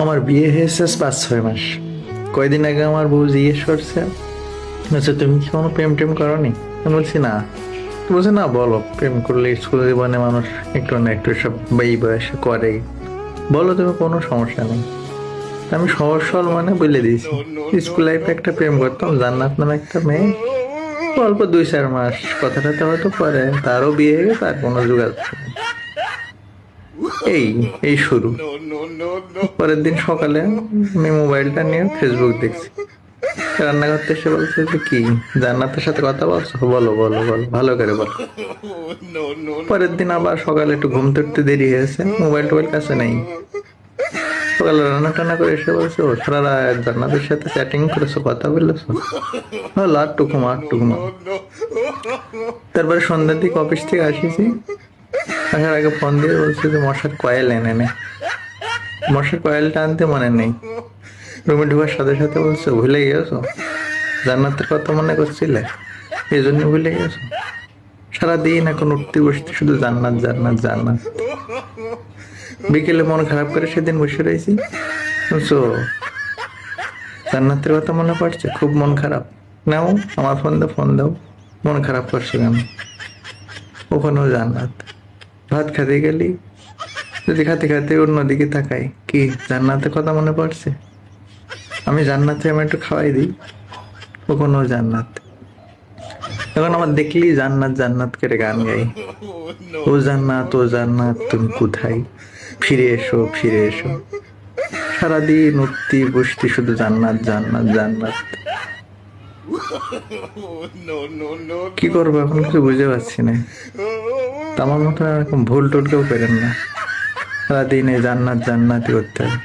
আমার বিয়ে হয়েছে 5-6 মাস। কয়দিন আগে আমার বউ জিজ্ঞেস করছে, আচ্ছা তুমি কি কোনো প্রেম টেম করনি? আমি বলছি না। তো বলছে না, বলো প্রেম করলে স্কুল জীবনে মানুষ একটু না একটু সব এই বয়সে করে, বলো তুমি, কোনো সমস্যা নেই। তা আমি সহজ সরল মানে বলে দিয়েছি, স্কুল লাইফে একটা প্রেম করতাম, জান্নাত নামে একটা মেয়ে, অল্প 2-4 মাস কথাটা তো হয়তো পরে তারও বিয়ে হয়ে গেছে, আর কোনো যোগাযোগ নেই। এই এই শুরু। পরের দিন সকালে আমি মোবাইলটা নিয়ে ফেসবুক দেখছি, রান্না করতে এসে বলছে যে কি, জান্নাতের সাথে কথা বলছো? বলো বলো বলো, ভালো করে বলো। পরের দিন আবার সকালে একটু ঘুম থেকে দেরি হয়েছে, মোবাইল টোবাইল কাছে নেই। সকালে রান্না টান্না করে এসে বলছে, ও সারা রাত জান্নাতের সাথে চ্যাটিং করেছো, কথা বলেছো? হলো আর টুকুমা আর টুকুমা। তারপরে সন্ধ্যার দিকে অফিস থেকে আসিছি, আসার আগে ফোন দিয়ে বলছে যে মশার কয়েল এনে নে। মশার কয়েলটা আনতে মনে নেই, রুমে ঢোকার সাথে সাথে বলছে ভুলে গেছো, জান্নাতের কথা মনে করছিলে, এই জন্য ভুলে গেছো। সারাদিন এখন উঠতে বসতে শুধু জান্নাত জান্নাত জান্নাত। বিকেলে মন খারাপ করে সেদিন বসে রয়েছি, বুঝছো, জান্নাতের কথা মনে পড়ছে, খুব মন খারাপ। নাও আমার ফোন দাও, ফোন দাও, মন খারাপ করছো কেন? ওখানেও জান্নাত। ভাত খেতে গেলি, যদি খাতে খাতে অন্যদিকে তাকাই, কি জান্নাতের কথা মনে পড়ছে? আমি জান্নাতে আমি একটু খাওয়াই দিই, ওখানেও জান্নাত। এখন আমার দেখলি জান্নাত জান্নাত করে গান গাই, ও জান্নাত ও জান্নাত তুমি কোথায়, ফিরে এসো ফিরে এসো। সারাদিন উঠতি বসতি শুধু জান্নাত জান্নাত জান্নাত। কি করবো এখন কিছু বুঝতে পারছি না। তা আমার মতো এরকম ভুল টুল কেউ করেন না, সারাদিন এই জান্নাত জান্নাতই করতে হবে।